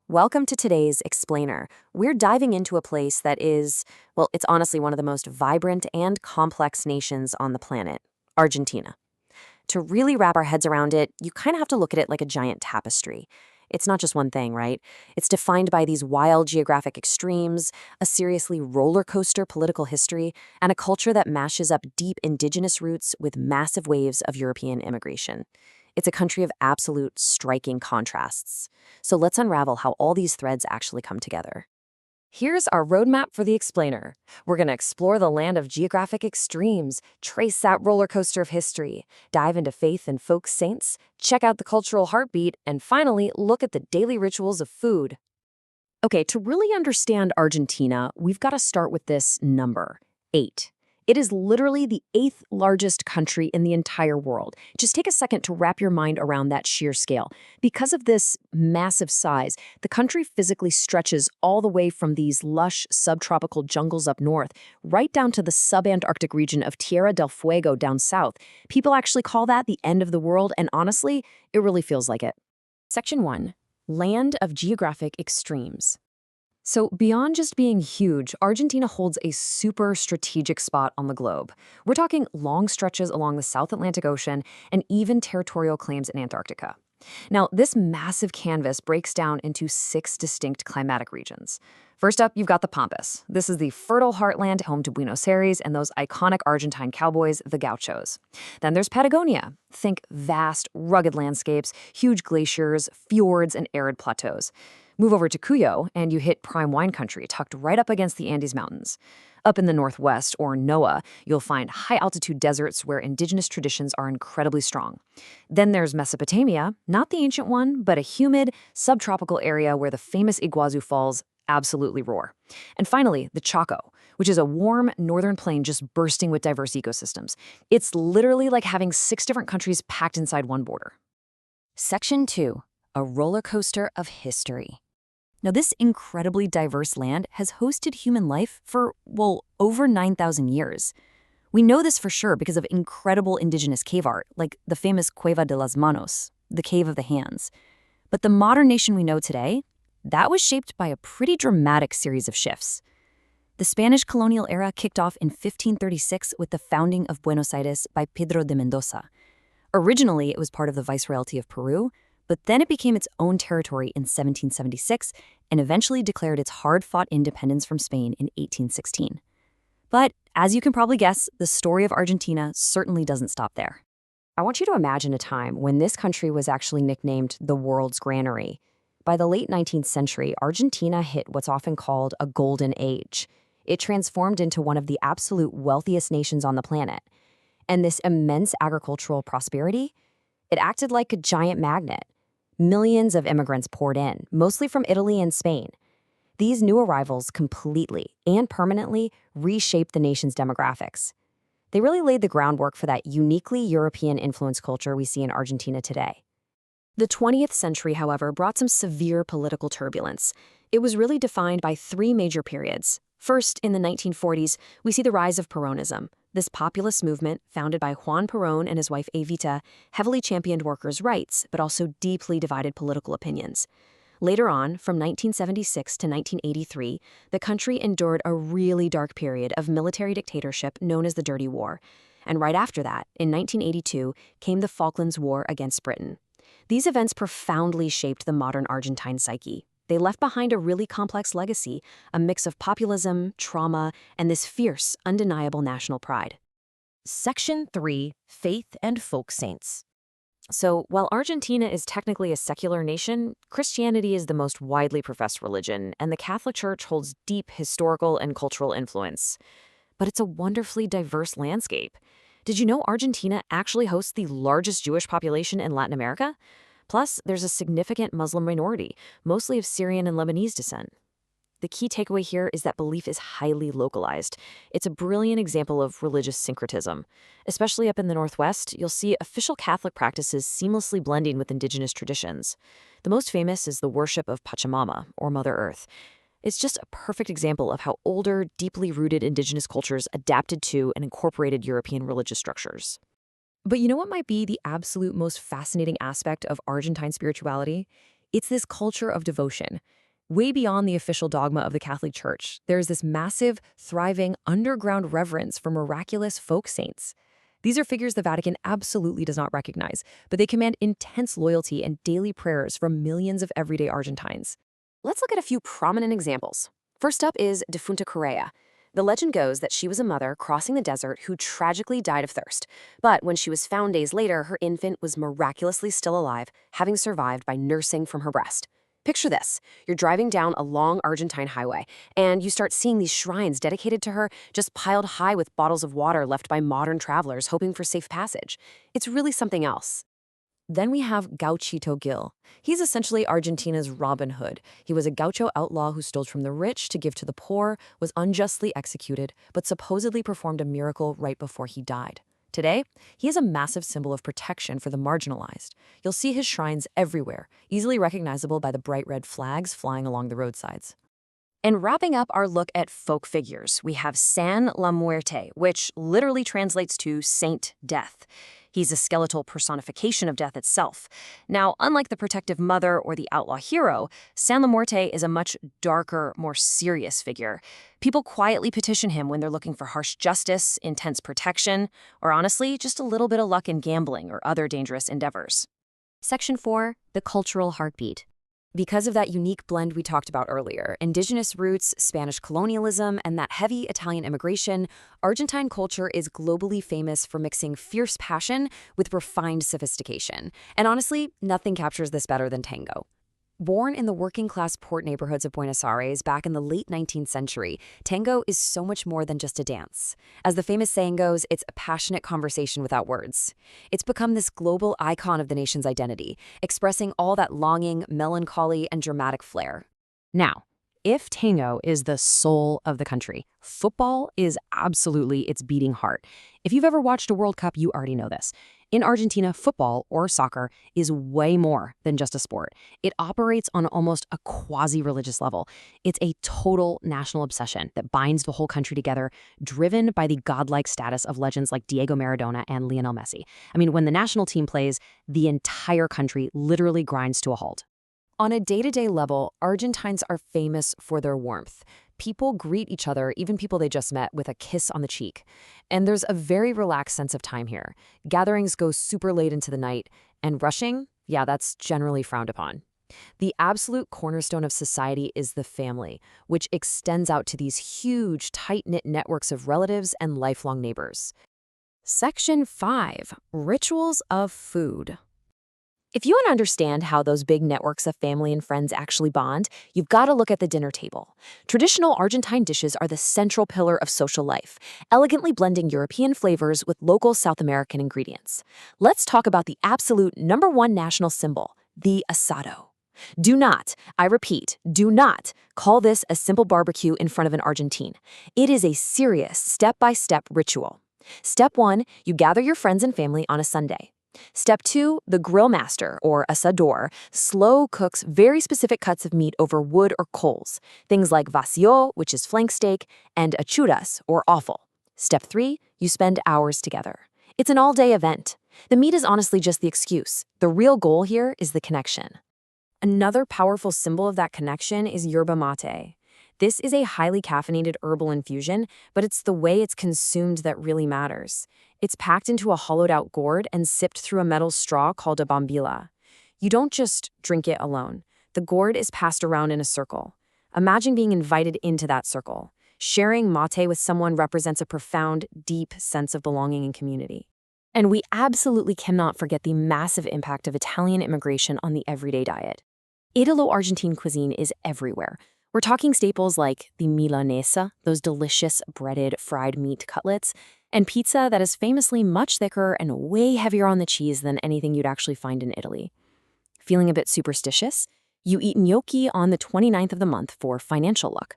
Welcome to today's Explainer. We're diving into a place that is, well, it's honestly one of the most vibrant and complex nations on the planet, Argentina. To really wrap our heads around it, you kind of have to look at it like a giant tapestry. It's not just one thing, right? It's defined by these wild geographic extremes, a seriously roller coaster political history, and a culture that mashes up deep indigenous roots with massive waves of European immigration. It's a country of absolute striking contrasts. So let's unravel how all these threads actually come together. Here's our roadmap for the explainer. We're going to explore the land of geographic extremes, trace that roller coaster of history, dive into faith and folk saints, check out the cultural heartbeat, and finally, look at the daily rituals of food. Okay, to really understand Argentina, we've got to start with this number, 8. It is literally the 8th largest country in the entire world. Just take a second to wrap your mind around that sheer scale. Because of this massive size, the country physically stretches all the way from these lush subtropical jungles up north, right down to the subantarctic region of Tierra del Fuego down south. People actually call that the end of the world, and honestly, it really feels like it. Section 1. Land of Geographic Extremes. So beyond just being huge, Argentina holds a super strategic spot on the globe. We're talking long stretches along the South Atlantic Ocean and even territorial claims in Antarctica. Now, this massive canvas breaks down into 6 distinct climatic regions. First up, you've got the Pampas. This is the fertile heartland home to Buenos Aires and those iconic Argentine cowboys, the Gauchos. Then there's Patagonia. Think vast, rugged landscapes, huge glaciers, fjords, and arid plateaus. Move over to Cuyo, and you hit prime wine country, tucked right up against the Andes Mountains. Up in the northwest, or NOAA, you'll find high-altitude deserts where indigenous traditions are incredibly strong. Then there's Mesopotamia, not the ancient one, but a humid, subtropical area where the famous Iguazu Falls absolutely roar. And finally, the Chaco, which is a warm northern plain just bursting with diverse ecosystems. It's literally like having 6 different countries packed inside one border. Section 2. A roller coaster of history. Now, this incredibly diverse land has hosted human life for, well, over 9,000 years. We know this for sure because of incredible indigenous cave art, like the famous Cueva de las Manos, the Cave of the Hands. But the modern nation we know today, that was shaped by a pretty dramatic series of shifts. The Spanish colonial era kicked off in 1536 with the founding of Buenos Aires by Pedro de Mendoza. Originally, it was part of the Viceroyalty of Peru, but then it became its own territory in 1776 and eventually declared its hard-fought independence from Spain in 1816. But, as you can probably guess, the story of Argentina certainly doesn't stop there. I want you to imagine a time when this country was actually nicknamed the world's granary. By the late 19th century, Argentina hit what's often called a golden age. It transformed into one of the absolute wealthiest nations on the planet. And this immense agricultural prosperity, it acted like a giant magnet. Millions of immigrants poured in, mostly from Italy and Spain. These new arrivals completely and permanently reshaped the nation's demographics. They really laid the groundwork for that uniquely European-influenced culture we see in Argentina today. The 20th century, however, brought some severe political turbulence. It was really defined by 3 major periods. First, in the 1940s, we see the rise of Peronism. This populist movement, founded by Juan Perón and his wife Evita, heavily championed workers' rights, but also deeply divided political opinions. Later on, from 1976 to 1983, the country endured a really dark period of military dictatorship known as the Dirty War. And right after that, in 1982, came the Falklands War against Britain. These events profoundly shaped the modern Argentine psyche. They left behind a really complex legacy, a mix of populism, trauma, and this fierce, undeniable national pride. Section 3. Faith and Folk Saints. So, while Argentina is technically a secular nation, Christianity is the most widely professed religion, and the Catholic Church holds deep historical and cultural influence. But it's a wonderfully diverse landscape. Did you know Argentina actually hosts the largest Jewish population in Latin America? Plus, there's a significant Muslim minority, mostly of Syrian and Lebanese descent. The key takeaway here is that belief is highly localized. It's a brilliant example of religious syncretism. Especially up in the Northwest, you'll see official Catholic practices seamlessly blending with indigenous traditions. The most famous is the worship of Pachamama, or Mother Earth. It's just a perfect example of how older, deeply rooted indigenous cultures adapted to and incorporated European religious structures. But you know what might be the absolute most fascinating aspect of Argentine spirituality? It's this culture of devotion. Way beyond the official dogma of the Catholic Church, there's this massive, thriving, underground reverence for miraculous folk saints. These are figures the Vatican absolutely does not recognize, but they command intense loyalty and daily prayers from millions of everyday Argentines. Let's look at a few prominent examples. First up is Defunta Correa. The legend goes that she was a mother crossing the desert who tragically died of thirst. But when she was found days later, her infant was miraculously still alive, having survived by nursing from her breast. Picture this. You're driving down a long Argentine highway, and you start seeing these shrines dedicated to her just piled high with bottles of water left by modern travelers hoping for safe passage. It's really something else. Then we have Gauchito Gil. He's essentially Argentina's Robin Hood. He was a gaucho outlaw who stole from the rich to give to the poor, was unjustly executed, but supposedly performed a miracle right before he died. Today, he is a massive symbol of protection for the marginalized. You'll see his shrines everywhere, easily recognizable by the bright red flags flying along the roadsides. And wrapping up our look at folk figures, we have San La Muerte, which literally translates to Saint Death. He's a skeletal personification of death itself. Now, unlike the protective mother or the outlaw hero, San La Muerte is a much darker, more serious figure. People quietly petition him when they're looking for harsh justice, intense protection, or honestly, just a little bit of luck in gambling or other dangerous endeavors. Section 4, the cultural heartbeat. Because of that unique blend we talked about earlier, indigenous roots, Spanish colonialism, and that heavy Italian immigration, Argentine culture is globally famous for mixing fierce passion with refined sophistication. And honestly, nothing captures this better than tango. Born in the working-class port neighborhoods of Buenos Aires back in the late 19th century, tango is so much more than just a dance. As the famous saying goes, it's a passionate conversation without words. It's become this global icon of the nation's identity, expressing all that longing, melancholy, and dramatic flair. Now, if tango is the soul of the country, football is absolutely its beating heart. If you've ever watched a World Cup, you already know this. In Argentina, football, or soccer, is way more than just a sport. It operates on almost a quasi-religious level. It's a total national obsession that binds the whole country together, driven by the godlike status of legends like Diego Maradona and Lionel Messi. I mean, when the national team plays, the entire country literally grinds to a halt. On a day-to-day level, Argentines are famous for their warmth. People greet each other, even people they just met, with a kiss on the cheek. And there's a very relaxed sense of time here. Gatherings go super late into the night, and rushing, yeah, that's generally frowned upon. The absolute cornerstone of society is the family, which extends out to these huge, tight-knit networks of relatives and lifelong neighbors. Section 5, Rituals of Food. If you want to understand how those big networks of family and friends actually bond, you've got to look at the dinner table. Traditional Argentine dishes are the central pillar of social life, elegantly blending European flavors with local South American ingredients. Let's talk about the absolute #1 national symbol, the asado. Do not, I repeat, do not call this a simple barbecue in front of an Argentine. It is a serious step-by-step ritual. Step 1, you gather your friends and family on a Sunday. Step 2, the grill master, or asador, slow cooks very specific cuts of meat over wood or coals, things like vacío, which is flank steak, and achuras, or offal. Step 3, you spend hours together. It's an all-day event. The meat is honestly just the excuse. The real goal here is the connection. Another powerful symbol of that connection is yerba mate. This is a highly caffeinated herbal infusion, but it's the way it's consumed that really matters. It's packed into a hollowed-out gourd and sipped through a metal straw called a bombilla. You don't just drink it alone. The gourd is passed around in a circle. Imagine being invited into that circle. Sharing mate with someone represents a profound, deep sense of belonging and community. And we absolutely cannot forget the massive impact of Italian immigration on the everyday diet. Italo-Argentine cuisine is everywhere. We're talking staples like the milanesa, those delicious breaded fried meat cutlets, and pizza that is famously much thicker and way heavier on the cheese than anything you'd actually find in Italy. Feeling a bit superstitious? You eat gnocchi on the 29th of the month for financial luck.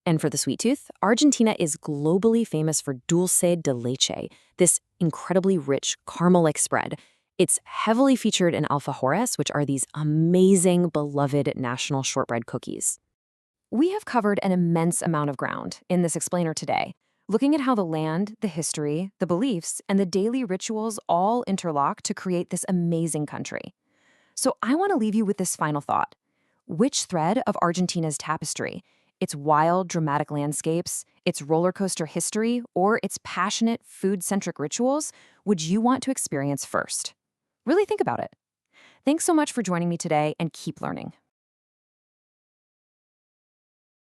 And for the sweet tooth, Argentina is globally famous for dulce de leche, this incredibly rich caramel-like spread. It's heavily featured in alfajores, which are these amazing, beloved national shortbread cookies. We have covered an immense amount of ground in this explainer today, looking at how the land, the history, the beliefs, and the daily rituals all interlock to create this amazing country. So I want to leave you with this final thought. Which thread of Argentina's tapestry, its wild, dramatic landscapes, its roller coaster history, or its passionate, food-centric rituals, would you want to experience first? Really think about it. Thanks so much for joining me today, and keep learning.